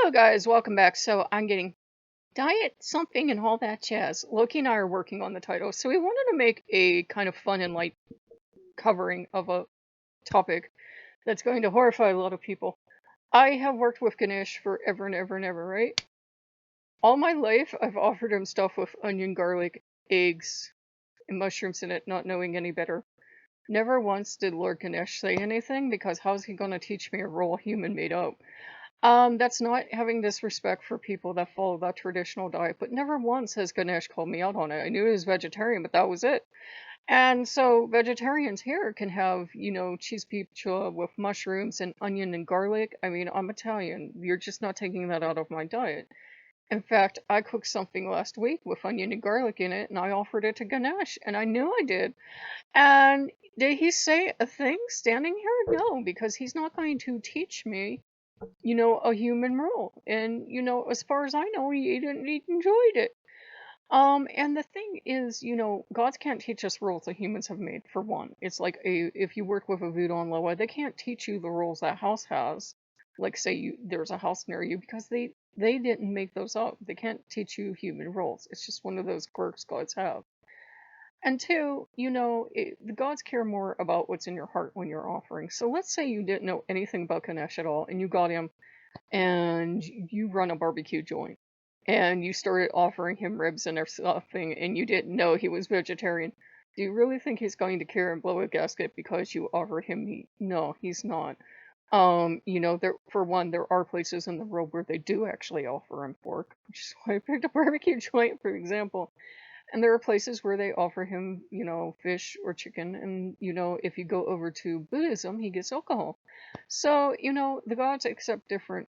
Hello, guys. Welcome back. So I'm getting diet something and all that jazz. Loki and I are working on the title, so we wanted to make a kind of fun and light covering of a topic that's going to horrify a lot of people. I have worked with Ganesh forever and ever and ever, right? All my life, I've offered him stuff with onion, garlic, eggs, and mushrooms in it, not knowing any better. Never once did Lord Ganesh say anything, because how's he going to teach me a role human made up? That's not having disrespect for people that follow that traditional diet, but never once has Ganesh called me out on it. I knew he was vegetarian, but that was it. And so vegetarians here can have, cheese pizza with mushrooms and onion and garlic. I mean, I'm Italian. You're just not taking that out of my diet. In fact, I cooked something last week with onion and garlic in it, and I offered it to Ganesh, and I knew I did. And did he say a thing standing here? No, because he's not going to teach me a human role. And, as far as I know, he enjoyed it. And the thing is, gods can't teach us rules that humans have made, for one. It's like if you work with a voodoo on Loa, they can't teach you the rules that house has. Like, say there's a house near you, because they didn't make those up. They can't teach you human rules. It's just one of those quirks gods have. And two, the gods care more about what's in your heart when you're offering. So let's say you didn't know anything about Ganesh at all, and you got him and you run a barbecue joint and you started offering him ribs and something and you didn't know he was vegetarian, do you really think he's going to care and blow a gasket because you offered him meat? No, he's not. There, for one, there are places in the world where they do actually offer him pork, which is why I picked a barbecue joint, for example. And there are places where they offer him, fish or chicken. And, if you go over to Buddhism, he gets alcohol. So, the gods accept different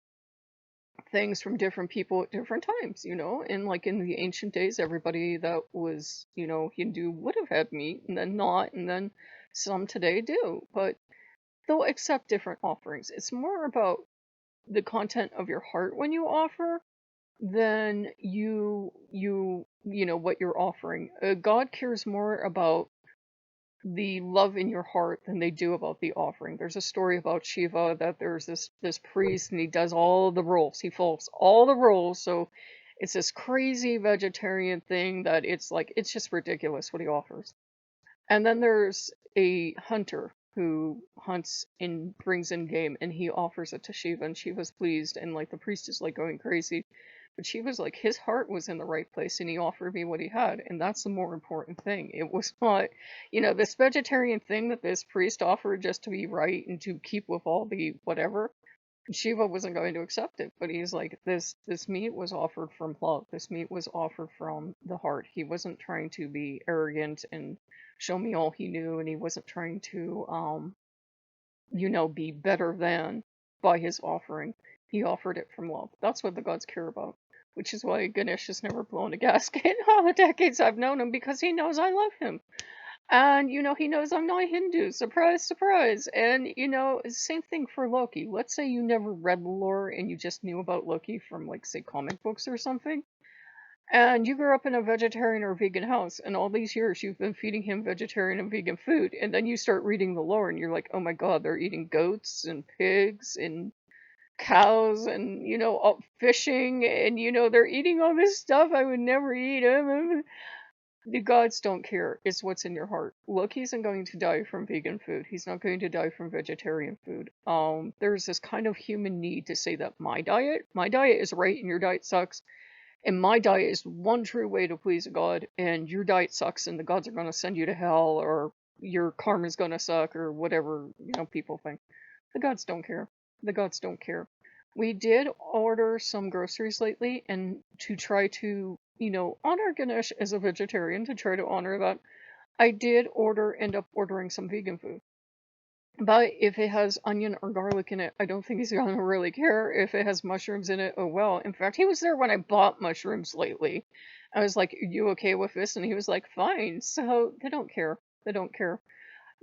things from different people at different times, and like in the ancient days, everybody that was, Hindu would have had meat and then not, and then some today do, but they'll accept different offerings. It's more about the content of your heart when you offer than what you're offering. God cares more about the love in your heart than they do about the offering. There's a story about Shiva that there's this priest and he does all the rules. He follows all the rules. So it's this crazy vegetarian thing that it's just ridiculous what he offers. And then there's a hunter who hunts and brings in game and he offers it to Shiva and Shiva's pleased and like the priest is like going crazy. But she was like, his heart was in the right place and he offered me what he had. And that's the more important thing. It was not, this vegetarian thing that this priest offered just to be right and to keep with all the whatever. Shiva wasn't going to accept it. But he's like, this meat was offered from love. This meat was offered from the heart. He wasn't trying to be arrogant and show me all he knew. And he wasn't trying to, be better than by his offering. He offered it from love. That's what the gods care about. Which is why Ganesh has never blown a gasket in all the decades I've known him, because he knows I love him. And, he knows I'm not Hindu. Surprise, surprise. And, same thing for Loki. Let's say you never read the lore and you just knew about Loki from, like, say, comic books or something. And you grew up in a vegetarian or vegan house, and all these years you've been feeding him vegetarian and vegan food, and then you start reading the lore and you're like, oh my god, they're eating goats and pigs and cows and, fishing, and, they're eating all this stuff I would never eat. The gods don't care. It's what's in your heart. Loki isn't going to die from vegan food. He's not going to die from vegetarian food. There's this kind of human need to say that my diet is right and your diet sucks. And my diet is one true way to please a god, and your diet sucks, and the gods are going to send you to hell, or your karma's going to suck, or whatever, people think. The gods don't care. The gods don't care. We did order some groceries lately, and to try to, honor Ganesh as a vegetarian, to try to honor that, I did end up ordering some vegan food. But if it has onion or garlic in it, I don't think he's gonna really care. If it has mushrooms in it, oh well. In fact, he was there when I bought mushrooms lately. I was like, are you okay with this? And he was like, fine. So they don't care. They don't care.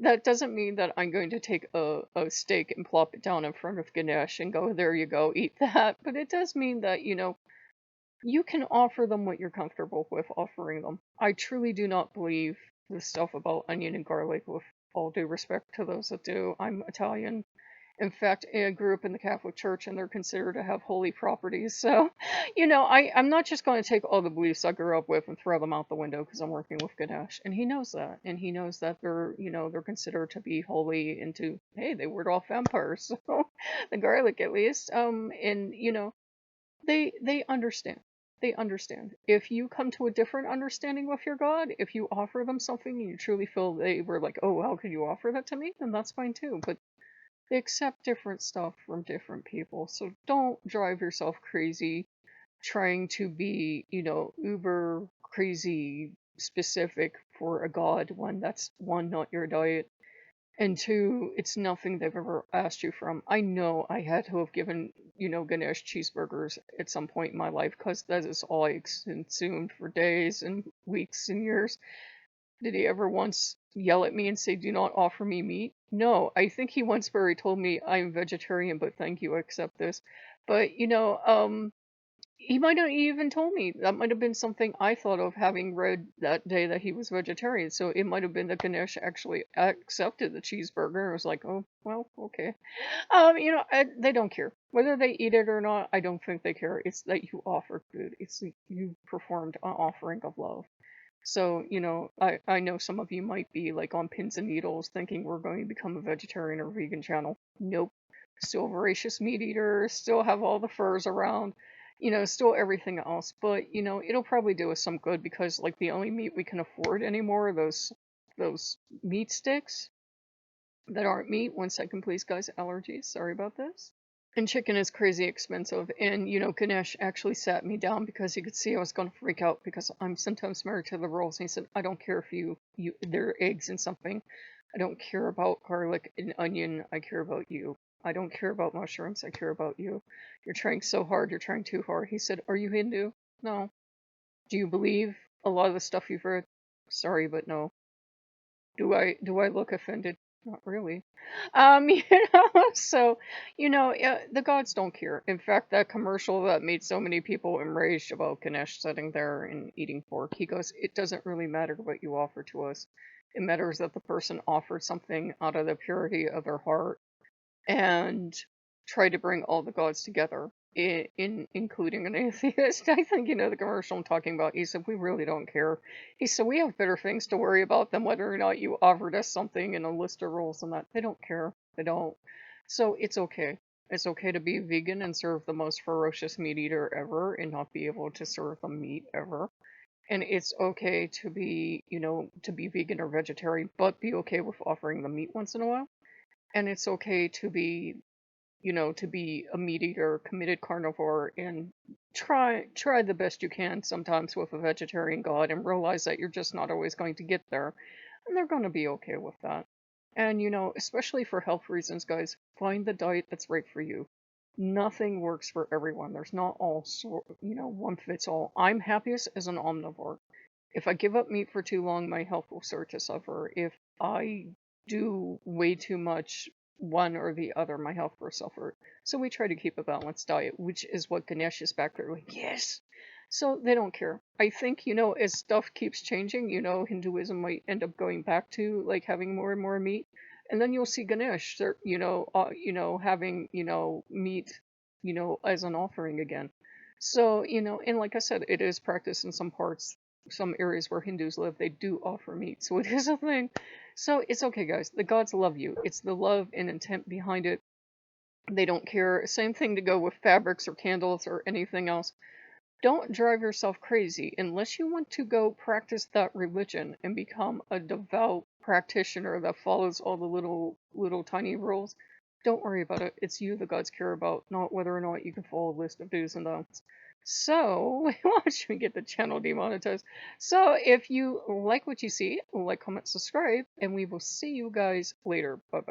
That doesn't mean that I'm going to take a steak and plop it down in front of Ganesh and go, there you go, eat that. But it does mean that, you can offer them what you're comfortable with offering them. I truly do not believe the stuff about onion and garlic, with all due respect to those that do. I'm Italian. In fact, I grew up in the Catholic Church, and they're considered to have holy properties. So, I'm not just going to take all the beliefs I grew up with and throw them out the window because I'm working with Ganesh, and he knows that, they're considered to be holy and to, hey, they ward off vampires, so the garlic at least. And they understand. They understand. If you come to a different understanding with your God, if you offer them something and you truly feel they were like, oh, how could you offer that to me? Then that's fine too. But they accept different stuff from different people. So don't drive yourself crazy trying to be, uber crazy specific for a God when that's one, not your diet, and two, it's nothing they've ever asked you from. I know I had to have given, Ganesh cheeseburgers at some point in my life because that is all I consumed for days and weeks and years. Did he ever once yell at me and say, do not offer me meat? No, I think he once very told me, I'm vegetarian, but thank you, I accept this. But, he might have even told me. That might have been something I thought of having read that day that he was vegetarian. So it might have been that Ganesh actually accepted the cheeseburger and was like, oh, well, okay. They don't care. Whether they eat it or not, I don't think they care. It's that you offered food. It's that you performed an offering of love. So, I know some of you might be like on pins and needles thinking we're going to become a vegetarian or vegan channel. Nope. Still voracious meat eater, still have all the furs around, still everything else. But, it'll probably do us some good because like the only meat we can afford anymore are those meat sticks that aren't meat. 1 second, please, guys. Allergies. Sorry about this. And chicken is crazy expensive. And, Ganesh actually sat me down because he could see I was going to freak out because I'm sometimes married to the rolls. And he said, I don't care if there are eggs in something. I don't care about garlic and onion. I care about you. I don't care about mushrooms. I care about you. You're trying so hard. You're trying too hard. He said, are you Hindu? No. Do you believe a lot of the stuff you've read? Sorry, but no. Do I look offended? Not really. You so the gods don't care. In fact, that commercial that made so many people enraged about Ganesh sitting there and eating pork, he goes, it doesn't really matter what you offer to us. It matters that the person offered something out of the purity of their heart and try to bring all the gods together, including an atheist. I think you know the commercial I'm talking about. He said, we really don't care. He said, we have better things to worry about than whether or not you offered us something in a list of rules and that. They don't care. They don't. So it's okay. It's okay to be vegan and serve the most ferocious meat eater ever and not be able to serve them meat ever. And it's okay to be, to be vegan or vegetarian, but be okay with offering the meat once in a while. And it's okay to be a meat eater, committed carnivore, and try the best you can sometimes with a vegetarian god, and realize that you're just not always going to get there, and they're going to be okay with that. And especially for health reasons, guys, find the diet that's right for you. Nothing works for everyone. There's not all one fits all. I'm happiest as an omnivore. If I give up meat for too long, my health will start to suffer. If I do way too much one or the other, my health will suffer. So we try to keep a balanced diet, which is what Ganesh is back there like, yes. So they don't care. I think, as stuff keeps changing, Hinduism might end up going back to like having more and more meat. And then you'll see Ganesh, having, meat, as an offering again. So, and like I said, it is practiced in some parts, some areas where Hindus live, they do offer meat. So it is a thing. So it's okay, guys. The gods love you. It's the love and intent behind it. They don't care. Same thing to go with fabrics or candles or anything else. Don't drive yourself crazy unless you want to go practice that religion and become a devout practitioner that follows all the little tiny rules. Don't worry about it. It's you the gods care about, not whether or not you can follow a list of do's and don'ts. So, watch me get the channel demonetized. So, if you like what you see, like, comment, subscribe, and we will see you guys later. Bye bye.